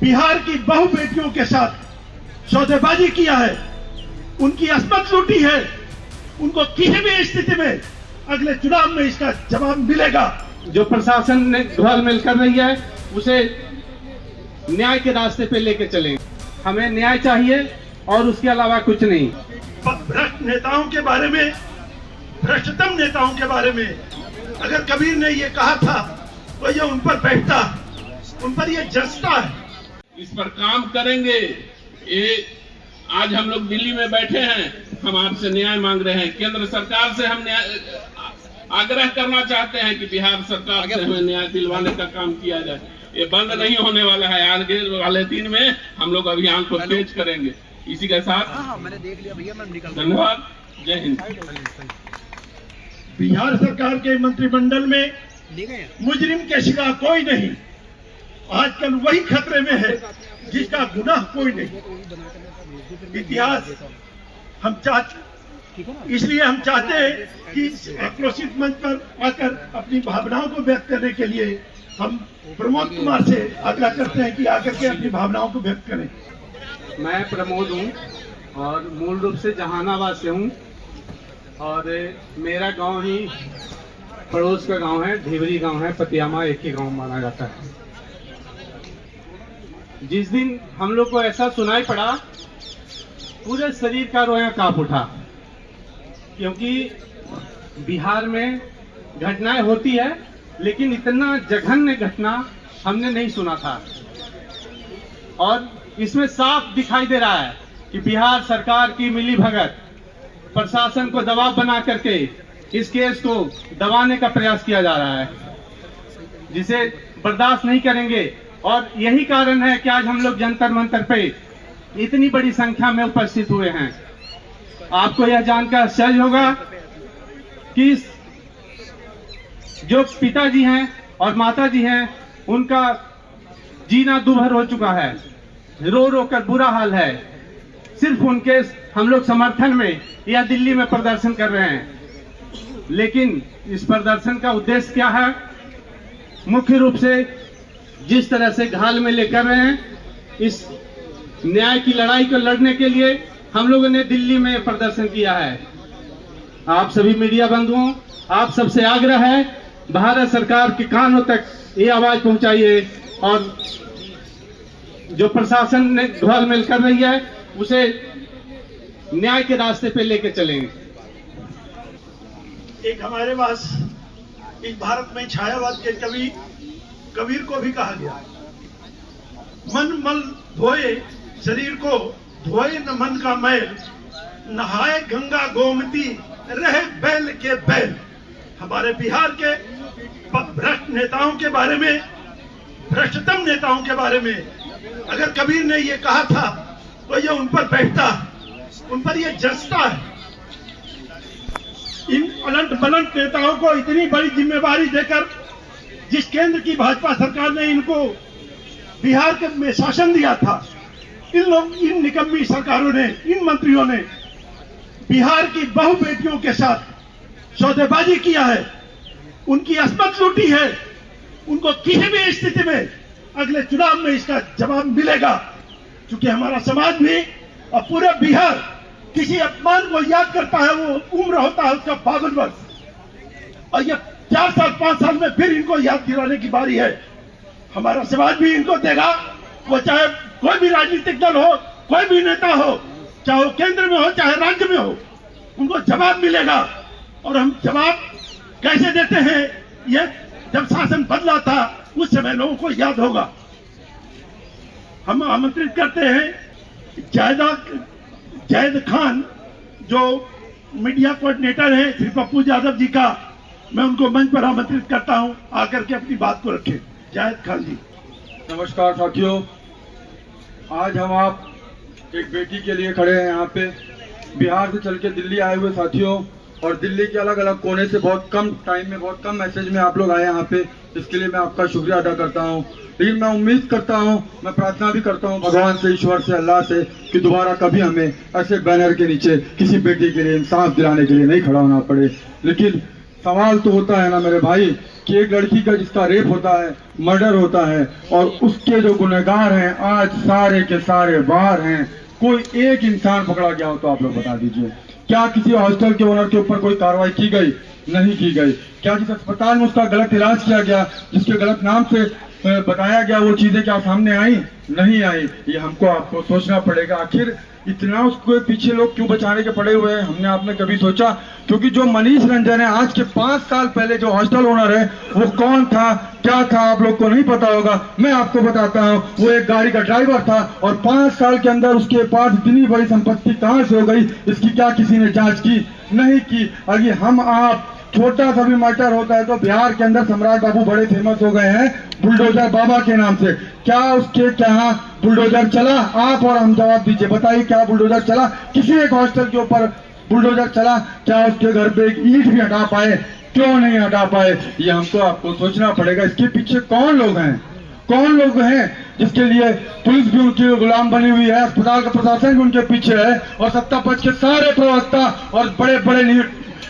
बिहार की बहु बेटियों के साथ सौदेबाजी किया है, उनकी अस्मत लूटी है, उनको किसी भी स्थिति में अगले चुनाव में इसका जवाब मिलेगा। जो प्रशासन ने घोल-मिल कर रही है उसे न्याय के रास्ते पे लेके चलें। हमें न्याय चाहिए और उसके अलावा कुछ नहीं। भ्रष्ट नेताओं के बारे में, भ्रष्टतम नेताओं के बारे में अगर कबीर ने ये कहा था तो ये उन पर बैठता, उन पर ये जचता है। इस पर काम करेंगे। ये आज हम लोग दिल्ली में बैठे हैं, हम आपसे न्याय मांग रहे हैं। केंद्र सरकार से हम आग्रह करना चाहते हैं कि बिहार सरकार से हमें न्याय दिलवाने का काम किया जाए। ये बंद नहीं होने वाला है। आगे वाले दिन में हम लोग अभियान को तेज करेंगे। इसी के साथ मैंने देख लिया भैया, मैं निकल धन्यवाद। जय हिंद। बिहार सरकार के मंत्रिमंडल में मुजरिम के सिवा कोई नहीं। आजकल वही खतरे में है जिसका गुनाह कोई नहीं। इतिहास हम इसलिए हम चाहते हैं कि इस आक्रोशित मंच पर आकर अपनी भावनाओं को व्यक्त करने के लिए हम प्रमोद कुमार से आग्रह करते हैं कि आकर के अपनी भावनाओं को व्यक्त करें। मैं प्रमोद हूँ और मूल रूप से जहानाबाद से हूँ और मेरा गांव ही पड़ोस का गांव है, ढेवरी गांव है, पतियामा एक ही गांव माना जाता है। जिस दिन हम लोग को ऐसा सुनाई पड़ा, पूरे शरीर का रोया कांप उठा, क्योंकि बिहार में घटनाएं होती है लेकिन इतना जघन्य घटना हमने नहीं सुना था। और इसमें साफ दिखाई दे रहा है कि बिहार सरकार की मिलीभगत, प्रशासन को दबाव बना करके इस केस को दबाने का प्रयास किया जा रहा है, जिसे बर्दाश्त नहीं करेंगे। और यही कारण है कि आज हम लोग जंतर मंतर पे इतनी बड़ी संख्या में उपस्थित हुए हैं। आपको यह जानकर आश्चर्य होगा कि जो पिताजी हैं और माताजी हैं, उनका जीना दूभर हो चुका है, रो रो कर बुरा हाल है। सिर्फ उनके हम लोग समर्थन में या दिल्ली में प्रदर्शन कर रहे हैं। लेकिन इस प्रदर्शन का उद्देश्य क्या है? मुख्य रूप से जिस तरह से घाल में लेकर रहे हैं, इस न्याय की लड़ाई को लड़ने के लिए हम लोगों ने दिल्ली में प्रदर्शन किया है। आप सभी मीडिया बंधुओं, आप सबसे आग्रह है, भारत सरकार के कानों तक ये आवाज पहुंचाइए और जो प्रशासन ने घोल-मिल कर रही है उसे न्याय के रास्ते पे लेके चलेंगे। एक हमारे पास इस भारत में छायावाद के कवि कबीर को भी कहा गया, मन मल धोए शरीर को, धोए न मन का मैल, नहाए गंगा गोमती, रहे बैल के बैल। हमारे बिहार के भ्रष्ट नेताओं के बारे में, भ्रष्टतम नेताओं के बारे में अगर कबीर ने ये कहा था तो ये उन पर बैठता, उन पर ये जचता है। इन अलंट बलंट नेताओं को इतनी बड़ी जिम्मेवारी देकर जिस केंद्र की भाजपा सरकार ने इनको बिहार के में शासन दिया था, इन निकम्मी सरकारों ने, इन मंत्रियों ने बिहार की बहु बेटियों के साथ सौदेबाजी किया है, उनकी अस्मत लूटी है, उनको किसी भी स्थिति में अगले चुनाव में इसका जवाब मिलेगा। क्योंकि हमारा समाज भी और पूरे बिहार किसी अपमान को याद करता है, वो उम्र होता है उसका 52 वर्ष, और ये 4 साल 5 साल में फिर इनको याद दिलाने की बारी है। हमारा समाज भी इनको देगा, वो चाहे कोई भी राजनीतिक दल हो, कोई भी नेता हो, चाहे वो केंद्र में हो चाहे राज्य में हो, उनको जवाब मिलेगा। और हम जवाब कैसे देते हैं, ये जब शासन बदला था उस समय लोगों को याद होगा। हम आमंत्रित करते हैं जायद खान, जो मीडिया कोऑर्डिनेटर हैं श्री पप्पू यादव जी का, मैं उनको मंच पर आमंत्रित करता हूं, आकर के अपनी बात को रखें। जायद खान जी। नमस्कार साथियों, आज हम आप एक बेटी के लिए खड़े हैं यहाँ पे, बिहार से चल के दिल्ली आए हुए साथियों, और दिल्ली के अलग अलग कोने से बहुत कम टाइम में, बहुत कम मैसेज में आप लोग आए यहाँ पे, इसके लिए मैं आपका शुक्रिया अदा करता हूँ। लेकिन मैं उम्मीद करता हूँ, मैं प्रार्थना भी करता हूँ भगवान से, ईश्वर से, अल्लाह से, कि दोबारा कभी हमें ऐसे बैनर के नीचे किसी बेटी के लिए इंसाफ दिलाने के लिए नहीं खड़ा होना पड़े। लेकिन सवाल तो होता है ना मेरे भाई कि एक लड़की का जिसका रेप होता है, मर्डर होता है, और उसके जो गुनहगार हैं आज सारे के सारे बाहर हैं, कोई एक इंसान पकड़ा गया हो तो आप लोग बता दीजिए। क्या किसी हॉस्टल के ओनर के ऊपर कोई कार्रवाई की गई? नहीं की गई। क्या जिस अस्पताल में उसका गलत इलाज किया गया, जिसके गलत नाम से बताया गया, वो चीजें क्या सामने आई? नहीं आई। ये हमको आपको सोचना पड़ेगा, आखिर इतना उसको पीछे लोग क्यों बचाने के पड़े हुए हैं? हमने आपने कभी सोचा? क्योंकि जो मनीष रंजन है, आज के 5 साल पहले जो हॉस्टल ओनर है, वो कौन था, क्या था, आप लोग को नहीं पता होगा। मैं आपको बताता हूँ, वो एक गाड़ी का ड्राइवर था और 5 साल के अंदर उसके पास इतनी बड़ी संपत्ति कहाँ से हो गई, इसकी क्या किसी ने जांच की? नहीं की। अभी हम आप छोटा सा भी मैटर होता है तो बिहार के अंदर सम्राट बाबू बड़े फेमस हो गए हैं बुलडोजर बाबा के नाम से। क्या उसके क्या बुलडोजर चला? आप और हम जवाब दीजिए, बताइए क्या बुलडोजर चला? किसी एक हॉस्टल के ऊपर बुलडोजर चला? क्या उसके घर पे एक ईंट भी हटा पाए? क्यों नहीं हटा पाए? ये हमको आपको सोचना पड़ेगा। इसके पीछे कौन लोग हैं, कौन लोग हैं जिसके लिए पुलिस भी उनकी गुलाम बनी हुई है, अस्पताल का प्रशासन भी उनके पीछे है, और सत्ता पक्ष के सारे प्रवक्ता और बड़े बड़े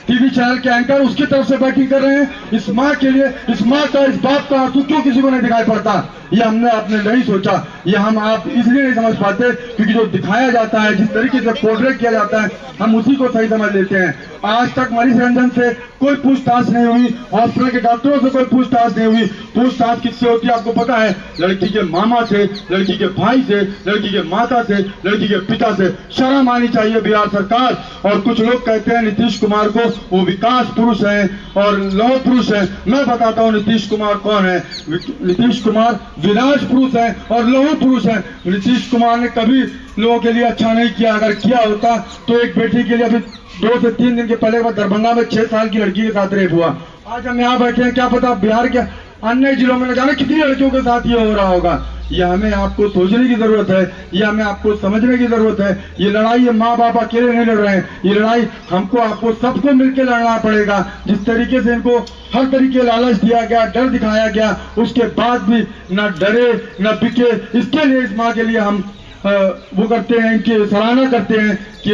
टीवी चैनल के एंकर उसकी तरफ से बैटिंग कर रहे हैं। इस माँ के लिए, इस माँ का, इस बाप का आंसू क्यों किसी को नहीं दिखाई पड़ता? ये हमने आपने नहीं सोचा। ये हम आप इसलिए नहीं समझ पाते क्योंकि जो दिखाया जाता है, जिस तरीके से पोर्ट्रेट किया जाता है, हम उसी को सही समझ लेते हैं। आज तक मनीष रंजन से कोई पूछताछ नहीं हुई, हॉस्पिटल के डॉक्टरों से कोई पूछताछ नहीं हुई। पूछताछ किससे होती है आपको पता है? लड़की के मामा से, लड़की के भाई से, लड़की के माता से, लड़की के पिता से। शर्म आनी चाहिए बिहार सरकार। और कुछ लोग कहते हैं नीतीश कुमार को वो विकास पुरुष है और लौह पुरुष है। मैं बताता हूँ नीतीश कुमार कौन है। नीतीश कुमार विनाश पुरुष है और लौह पुरुष है। नीतीश कुमार ने कभी लोगों के लिए अच्छा नहीं किया। अगर किया होता तो एक बेटी के लिए अभी 2 से 3 दिन के पहले दरभंगा में 6 साल की लड़की के साथ रेप हुआ। आज हम यहाँ बैठे हैं, क्या पता बिहार के अन्य जिलों में न जाने कितनी लड़कियों के साथ ये हो रहा होगा। ये हमें आपको सोचने की जरूरत है, ये हमें आपको समझने की जरूरत है। ये लड़ाई ये माँ बाप अकेले नहीं लड़ रहे हैं, ये लड़ाई हमको आपको सबको मिलकर लड़ना पड़ेगा। जिस तरीके से इनको हर तरीके लालच दिया गया, डर दिखाया गया, उसके बाद भी न डरे न बिके। इसके लिए, इस माँ के लिए हम वो करते हैं, इनकी सराहना करते हैं कि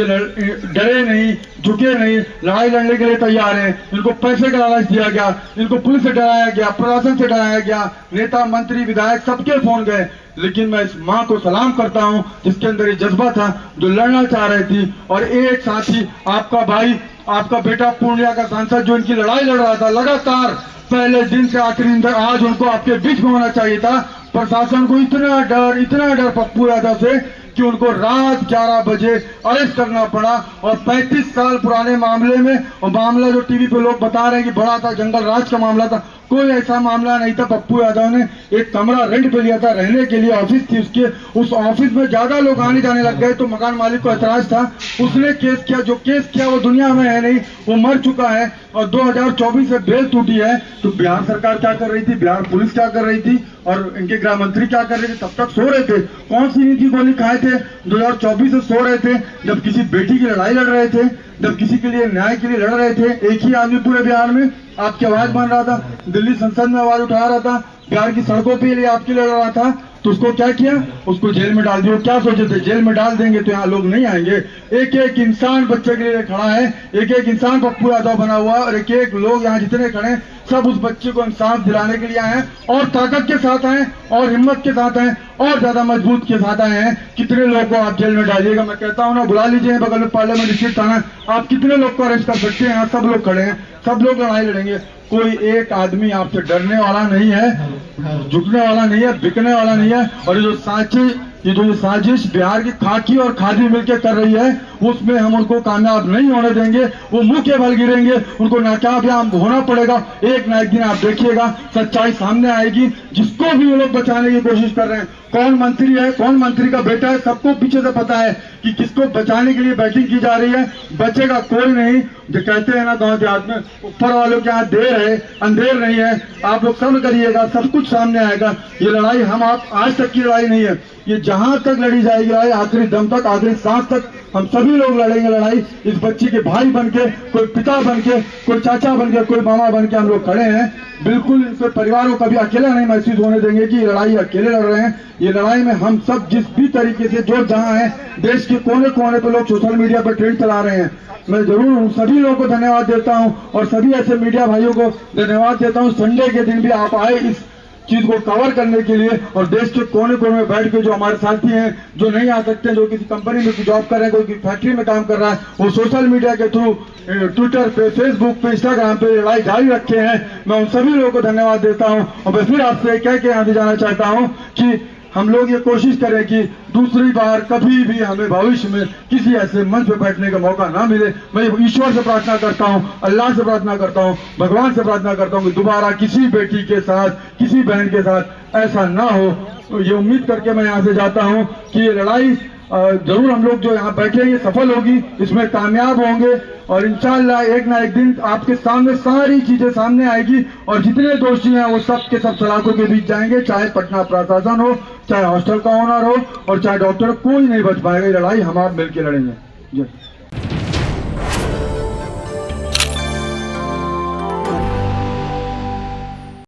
डरे नहीं, झुके नहीं, लड़ाई लड़ने के लिए तैयार हैं। इनको पैसे का लालच दिया गया, इनको पुलिस से डराया गया, प्रशासन से डराया गया, नेता मंत्री विधायक सबके फोन गए। लेकिन मैं इस माँ को सलाम करता हूँ जिसके अंदर ये जज्बा था, जो लड़ना चाह रही थी। और एक साथी आपका भाई, आपका बेटा पूर्णिया का सांसद जो इनकी लड़ाई लड़ रहा था लगातार पहले दिन से आखिरी दिन तक, आज उनको आपके बीच में होना चाहिए था। प्रशासन को इतना डर पप्पू यादव से कि उनको रात 11 बजे अरेस्ट करना पड़ा। और 35 साल पुराने मामले में, और मामला जो टीवी पे लोग बता रहे हैं कि बड़ा था, जंगल राज का मामला था, कोई ऐसा मामला नहीं था। पप्पू यादव ने एक कमरा रेंट पे लिया था रहने के लिए, ऑफिस थी उसके, उस ऑफिस में ज्यादा लोग आने जाने लग गए तो मकान मालिक को ऐतराज था, उसने केस किया। जो केस किया वो दुनिया में है नहीं, वो मर चुका है। और 2024 से बेल टूटी है। तो बिहार सरकार क्या कर रही थी, बिहार पुलिस क्या कर रही थी, और इनके गृह मंत्री क्या कर रहे थे? तब तक सो रहे थे। कौन सी नीति गोली खाए थे? 2024 से सो रहे थे, जब किसी बेटी की लड़ाई लड़ रहे थे, जब किसी के लिए न्याय के लिए लड़ रहे थे। एक ही आदमी पूरे बिहार में आपकी आवाज बन रहा था, दिल्ली संसद में आवाज उठा रहा था, बिहार की सड़कों पे लिए आपके लड़ रहा था। तो उसको क्या किया? उसको जेल में डाल दिया। क्या सोचे थे जेल में डाल देंगे तो यहाँ लोग नहीं आएंगे? एक एक इंसान बच्चे के लिए खड़ा है, एक एक इंसान पप्पू यादव बना हुआ है, और एक एक लोग यहाँ जितने खड़े हैं सब उस बच्चे को इंसाफ दिलाने के लिए आए हैं, और ताकत के साथ आए, और हिम्मत के साथ आए, और ज्यादा मजबूत के साथ आए हैं। कितने लोगों को आप जेल में डालिएगा? मैं कहता हूँ ना, बुला लीजिए बगल में पार्लियामेंट डिस्ट्रिक्ट थाना, आप कितने लोग को अरेस्ट कर सकते हैं? यहाँ सब लोग खड़े हैं, सब लोग लड़ाई लड़ेंगे। कोई एक आदमी आपसे डरने वाला नहीं है, झुकने वाला नहीं है, बिकने वाला नहीं है। और ये जो साजिश बिहार की खाकी और खादी मिलकर कर रही है, उसमें हम उनको कामयाब नहीं होने देंगे। वो मुंह के बल गिरेंगे, उनको नाकामयाब होना पड़ेगा। एक ना एक दिन आप देखिएगा सच्चाई सामने आएगी। जिसको भी वो लोग बचाने की कोशिश कर रहे हैं, कौन मंत्री है, कौन मंत्री का बेटा है, सबको पीछे से पता है कि किसको बचाने के लिए बैटिंग की जा रही है। बचेगा कोई नहीं। जो कहते हैं ना गांव देहात में, ऊपर वालों के यहाँ देर है अंधेर नहीं है। आप लोग सब करिएगा, सब कुछ सामने आएगा। ये लड़ाई हम आप आज तक की लड़ाई नहीं है, ये जहां तक लड़ी जाएगी लड़ाई, आखिरी दम तक, आखिरी सांस तक हम सभी लोग लड़ेंगे लड़ाई इस बच्ची के भाई बनके, कोई पिता बनके, कोई चाचा बनके, कोई मामा बनके हम लोग खड़े हैं। बिल्कुल इनके परिवार को कभी अकेला नहीं महसूस होने देंगे कि ये लड़ाई अकेले लड़ रहे हैं। ये लड़ाई में हम सब जिस भी तरीके से जो जहां है देश के कोने कोने पे लोग सोशल मीडिया पर ट्रेंड चला रहे हैं, मैं जरूर उन सभी लोगों को धन्यवाद देता हूं और सभी ऐसे मीडिया भाइयों को धन्यवाद देता हूं। संडे के दिन भी आप आए इस चीज को कवर करने के लिए और देश के कोने कोने में बैठ के जो हमारे साथी हैं, जो नहीं आ सकते, जो किसी कंपनी में जॉब कर रहे हैं, कोई फैक्ट्री में काम कर रहा है, वो सोशल मीडिया के थ्रू ट्विटर पे, फेसबुक पे, इंस्टाग्राम पे लड़ाई जारी रखे हैं। मैं उन सभी लोगों को धन्यवाद देता हूं और मैं फिर आपसे कह के यहाँ जाना चाहता हूं कि हम लोग ये कोशिश करें कि दूसरी बार कभी भी हमें भविष्य में किसी ऐसे मंच पे बैठने का मौका ना मिले। मैं ईश्वर से प्रार्थना करता हूँ, अल्लाह से प्रार्थना करता हूँ, भगवान से प्रार्थना करता हूँ कि दोबारा किसी बेटी के साथ, किसी बहन के साथ ऐसा ना हो। ये उम्मीद करके मैं यहाँ से जाता हूँ कि ये लड़ाई जरूर हम लोग जो यहाँ बैठे हैं ये सफल होगी, इसमें कामयाब होंगे और इंशाअल्लाह एक ना एक दिन आपके सामने सारी चीजें सामने आएगी और जितने दोषी हैं वो सब के सब सलाखों के बीच जाएंगे। चाहे पटना प्रशासन हो, चाहे हॉस्टल का ओनर हो और चाहे डॉक्टर, कोई नहीं बच पाएगा। ये लड़ाई हम आप मिलकर लड़ेंगे। जय।